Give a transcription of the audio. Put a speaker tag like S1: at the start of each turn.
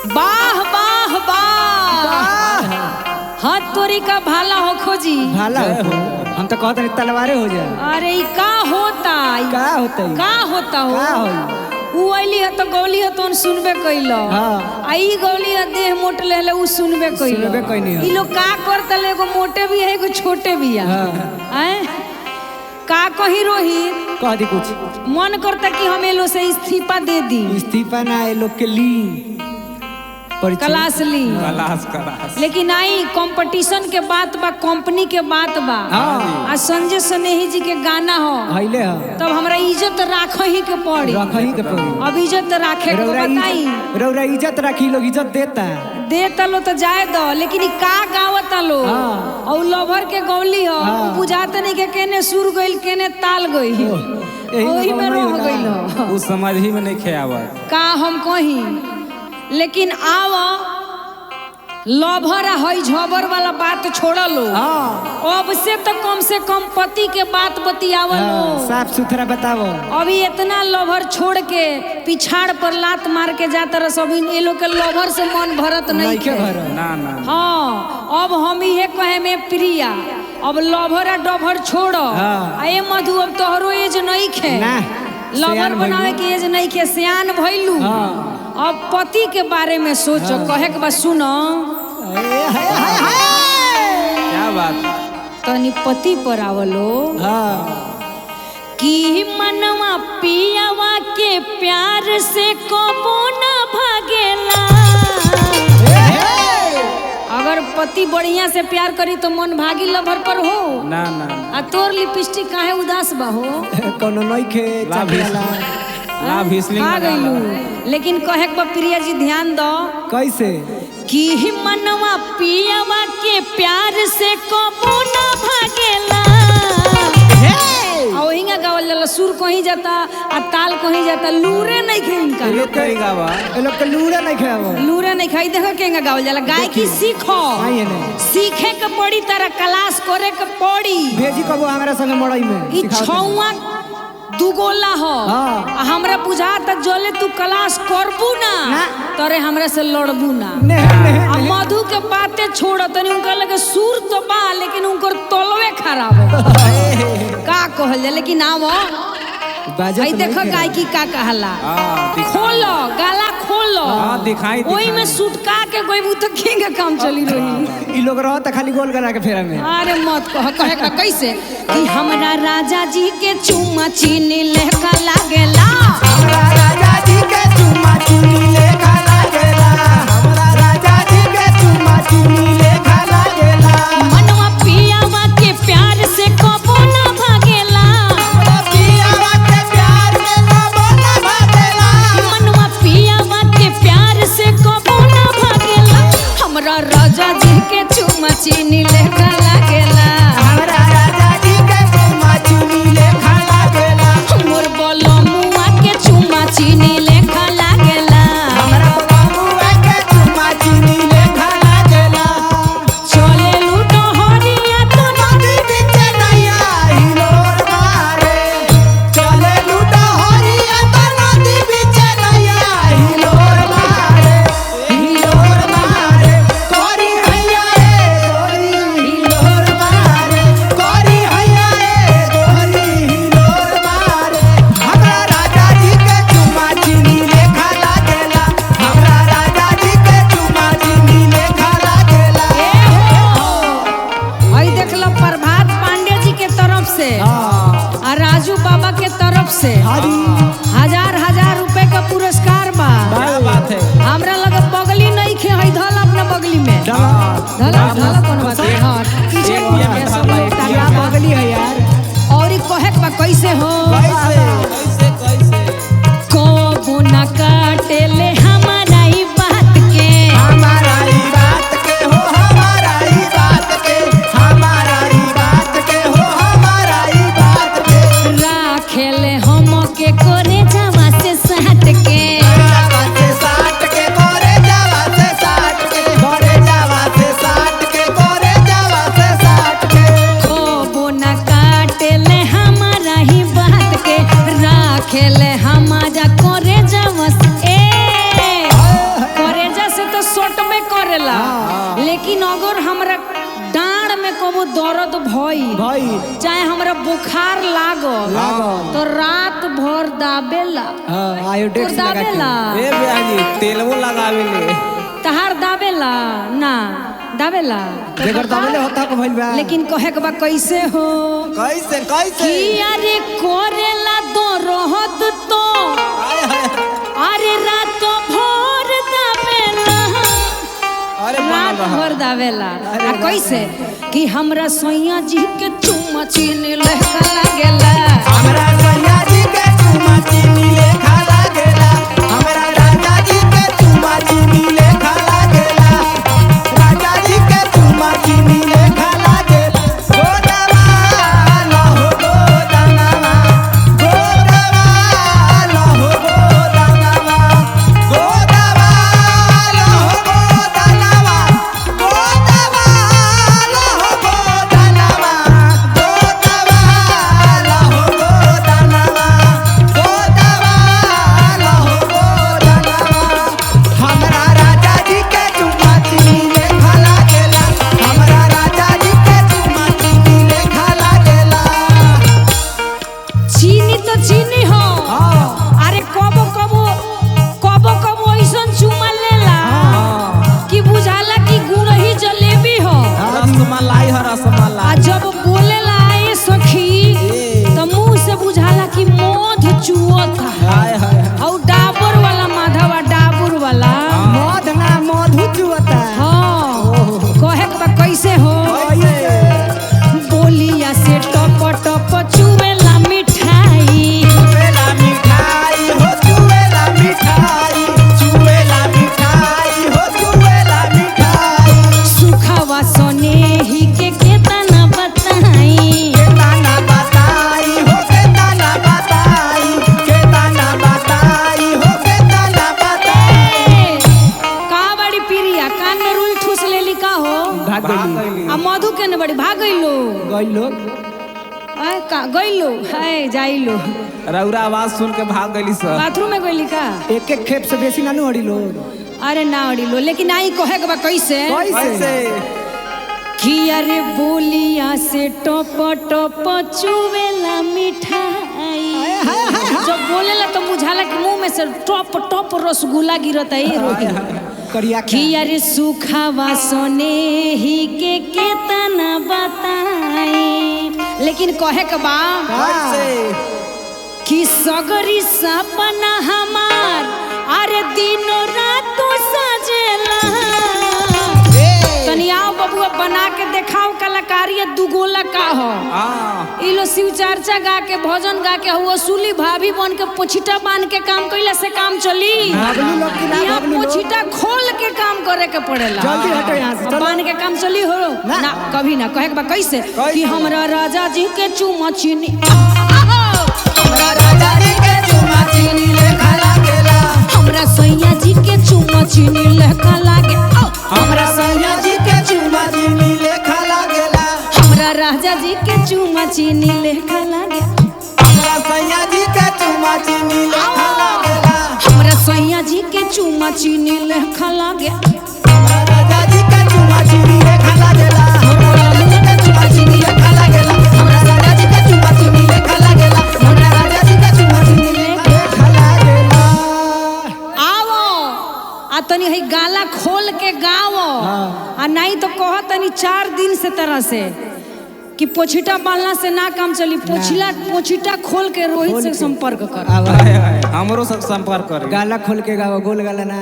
S1: वाह वाह वाह, हाथ तोरी का भाला हो खोजी।
S2: भाला हो, हम तो कहते हैं तलवारे हो जाए।
S1: अरे ई का होता,
S2: का होता है?
S1: का होता हो?
S2: का होई?
S1: उ आइली है तो गौली है तो सुनबे कइलो।
S2: हाँ।
S1: आई गौली है देह मोट ले उ सुनबे कइलो।
S2: सुनबे कइनी है।
S1: ई लोग का करता ले, एगो मोटे भी है एगो छोटे भी है।
S2: हाँ।
S1: हैं? का कही रोहित,
S2: कह दी कुछ
S1: मन करता कि हम ये लोग से इस्तीफा दे दी।
S2: इस्तीफा ना ये लोग के ली
S1: क्लास ली,
S3: क्लास
S1: लेकिन आई कंपटीशन के बात बा, कंपनी के बात बा।
S2: हाँ।
S1: आ संजय सनेही जी के गाना हो
S2: हईले है
S1: तब हमरा इज्जत राख ही के पड़ी।
S2: रखही के पड़ी।
S1: अब इज्जत राखे को बताई,
S2: रौरा इज्जत रखी, लोग इज्जत देता
S1: दे तलो तो जाए दो, लेकिन ई का गावत लो।
S2: हाँ।
S1: और लवर के गौली हो,
S2: हाँ।
S1: बुझाते नहीं के केने सुर गइल केने ताल गइल, ओही में रह गइल हो।
S3: उस समझ ही में नहीं खेआवत
S1: का हम कही, लेकिन आव लभर हई झबर वाला बात छोड़ लो।
S2: हाँ।
S1: अब से कम पति के बात बतियावल लो।
S2: साफ सुथरा बताओ।
S1: अभी इतना लभर छोड़ के पिछाड़ पर लात मार के जाता रह, सब ये लोग के लभर से मन भरत नहीं
S2: के भर
S3: ना ना।
S1: हाँ, अब हम ये कहे में प्रिया, अब लभर आ डभर छोड़ो।
S2: हाँ।
S1: आए मधु, अब तोहरो एज नहीं खे
S2: ना,
S1: लभर
S2: सियान
S1: बनावे के एज नहीं खे, सियान भइलू।
S2: हाँ।
S1: अब पति के बारे में सोचो। कहे के बाद सुनो,
S3: क्या बात।
S1: तनी पति पर आवलो।
S2: हाँ।
S1: कि मनवा पियावा के प्यार से कबो न भागेला। अगर पति बढ़िया से प्यार करी तो मन भागी लभर पर हो
S3: ना ना।
S1: आ तोर लिपस्टिक काहे उदास बा हो?
S2: कोनो नहीं खे चापेला
S3: लाभ इसलिए
S1: खा गइलू। लेकिन कहे के बा प्रिया जी ध्यान दो,
S2: कैसे
S1: कि मनवा पियावा के प्यार से कबो न भागेला। आ ओहिंगा गावल जाला, सुर कहीं जाता आ ताल कहीं जाता, लूरे नहीं खे इनका।
S3: ये करेगा बा
S2: ये लोग के लूड़ा नहीं खाओ।
S1: लूरे नहीं खाई, देखो केंगा गावल जाला। गायकी सीखो,
S2: आइए नहीं
S1: सीखे के पड़ी, तारा क्लास करे के पड़ी।
S2: भेजी कबो हमारा संग मड़ई में
S1: ई छौवा दुगोला हो।
S2: हाँ।
S1: आ हमरा बुझा तक जले तू क्लास करबू ना, तोरे हमरा से लड़बू ना। आ मधु के बातें छोड़, तनी उनका लगे सुर तो बा, लेकिन उनकर तलवे खराब है। का कहल जा, लेकिन आवो भाई देखो गायकी का कहला। खोलो गाला खोलो।
S3: दिखाई
S1: ओही में सुटका के कोई तो केंगे काम चली रही।
S2: ई लोग रहता खाली गोल करा के फेरा में।
S1: अरे मत कहे का कैसे कि हमरा राजा जी के चुम्मा चीनी लेखा लागेला।
S2: हमरा राजा जी के चुम्मा चीनी लेखा लागेला। हमरा राजा जी के चुम्मा चीनी लेखा लागेला।
S1: मनवा पियावा के प्यार से कबो ना भागेला।
S2: हमरा पियावा के प्यार में कबो ना भागेला।
S1: मनवा पियावा के प्यार से कबो ना भागेला। हमरा राजा जी के चुम्मा चीनी लेखा लागेला।
S2: हमरा राजा जी के चुम्मा चीनी लेखा लागेला।
S1: मोर बोलो मुआ के चुम्मा चीनी लेखा लागेला।
S2: हमरा बाबूआ के चुम्मा चीनी लेखा लागेला।
S1: चले लूटो हरिया तो
S2: नदी बीच नैया हिलोर मारे। चले लूटा हरिया तो नदी बीच नैया हिलोर मारे। हिलोर मारे कोरी हैया रे गोरी हिलोर मारे। कोरी हैया रे गोरी हिलोर मारे। हमरा राजा जी के चुम्मा चीनी लेखा लागेला। हमरा राजा जी के चुम्मा चीनी लेखा लागेला।
S1: आई देख लो, प्रभात पांडे जी के तरफ से और राजू बाबा के तरफ से हजार हजार रुपए का पुरस्कार बा।
S3: क्या बात है।
S1: हमरा लगे बगली नहीं खे, है धल अपना बगली में धल धल कौन बात है। हाँ, पीछे ये सब लोग ताला
S2: बगली है यार।
S1: और ई कहे के बा कैसे हो,
S3: कैसे कैसे
S1: को ना काटेले हमारा ई बात के।
S2: हमारा ही बात के हो, हमारा ही बात के। हमारा ही बात के हो, हमारा ही बात के।
S1: राखेले हम के करे जावा से साट के।
S2: जावा से साट के गोरे जावा से साट के। गोरे जावा से साट के। गोरे जावा से साट के।
S1: को ना काटेले हमारा ही बात के। राखेले हमारा करे जावा से।
S2: भई
S1: चाहे हमरा बुखार लागल
S2: लागल।
S1: तो रात भर दाबेला।
S2: हां आयोडेक्स
S1: तोर
S2: लगा के
S1: दाबेला
S3: ए बिहाजी तेलवो लगावेले।
S1: तहार दाबेला ना दाबेला
S2: जेकर दाबेले होता को भइल बा
S1: लेकिन कहे के बा कैसे हो
S3: कैसे कैसे
S1: कि अरे कोरेला दो रहत तो
S3: हाय हाय
S1: अरे रात भर दाबेला
S3: अरे
S1: रात
S3: बाबा
S1: भर दाबेला आ कैसे कि हमरा सैया जी के चुम्मा चीनी लेखा लागेला
S2: हमरा सैया जी के चुमा चीनी लेखा लागेला हमरा राजा जी के चुमा चीनी लेखा लागेला राजा जी के चुमा चीनी लेखा लागेला गोदवा लहो गोदनवा गोदवा लहो गोदनवा गोदवा लहो गोदनवा गोदवा लहो गोदनवा गोदवा लहो गोदनवा गोदवा लहो गोदनवा हमरा राजा जी के चुमा चीनी लेखा लागेला हमरा राजा जी के चुमा चीनी लेखा लागेला
S1: चीनी तो चीनी हो
S2: हां
S1: अरे कबो कबो कबो कबो ऐसन चुमा लेला कि बुझाला कि गुड़ही जलेबी हो
S3: रसमलाई है
S1: आ
S3: रसमलाई।
S1: जब बोलेला ए सखी तो मुंह से बुझाला कि मध चुअता
S3: हाय हाय हाय।
S1: और डाबर वाला माधवा डाबर वाला
S2: मध ना मधु चुवता
S1: हाँ कहे के बा कैसे हो बोलिया से टप टप चुवेला मिठाई
S2: चुवेला मिठाई हो चुवेला मिठाई चुवेला मिठाई हो चुवेला मिठाई
S1: सुखवा सोने ही के केतना बताई
S2: केतना बताई हो केतना बताई केतना बताई हो केतना बताई
S1: का बड़ी पिरिया कान में रुई ठूस लेली का हो
S2: भाग गइली
S1: आ मधु के ने बड़ी भाग गइलो
S2: गइल लोग
S1: आय का गइलो हाय जाइलो
S3: रौरा आवाज सुन के भाग गई सर।
S1: बाथरूम में गइली का
S2: एक एक खेप से बेसी नानू हड़ी लोग
S1: अरे ना अड़िलो लेकिन आई कहे के बा कैसे
S3: कैसे
S1: कि अरे बोलिया से टप टप चुवेला मिठाई जब बोलेला तो बुझाला कि मुंह में से टप टप रसगुल्ला गिरता है रोटी
S2: करिया
S1: कि अरे सुखावा सोने ही के केतना बताई लेकिन कहे के बा
S3: कैसे
S1: कि सगरी सपना हमार अरे दिनों रात सजेला तनी आओ बबुआ बना के देखाओ कलाकारी दुगोला का हो
S3: हाँ
S1: ई लो शिव चर्चा गा के भजन गा के हुआ सुली भाभी बन के पोछिटा बांध के काम कइला से काम चली
S2: भागलू लोग की ना
S1: यहाँ
S2: भागलू लोग
S1: पोछिटा खोल के काम करे के पड़ेला
S2: जल्दी हटो यहाँ से,
S1: अब
S2: चलो।
S1: बांध के काम चली हो ना कभी ना कहे के बा कैसे कि हमरा राजा जी के चुमा चीनी हमरा राजा जी के चुमा चीनी लेखा लागेला हमरा सैया जी के चुमा चीनी लेखा लागे
S2: हमरा सैया जी के चुमा चीनी लेखा लागेला
S1: हमरा राजा जी के चुमा चीनी लेखा लागे
S2: हमरा सैया जी के चुमा चीनी लेखा लागेला
S1: हमरा सैया जी के चुमा चीनी लेखा लागे
S2: हमरा राजा जी के चुमा चीनी लेखा लागेला हमरा राजा जी के चुमा चीनी लेखा लागेला हमरा राजा जी के चुमा चीनी लेखा लागेला हमरा राजा जी के चुमा चीनी लेखा लागेला
S1: आओ आ तनी है गाला खोल के गाओ आ नहीं तो कह तनी 4 दिन से तरह से कि पोछिटा बांधला से ना काम चली पोछिटा खोल के रोहित से संपर्क कर
S3: हाय हाय हमरो से संपर्क करें।
S2: गाला खोल के गाओ गोल गाला ना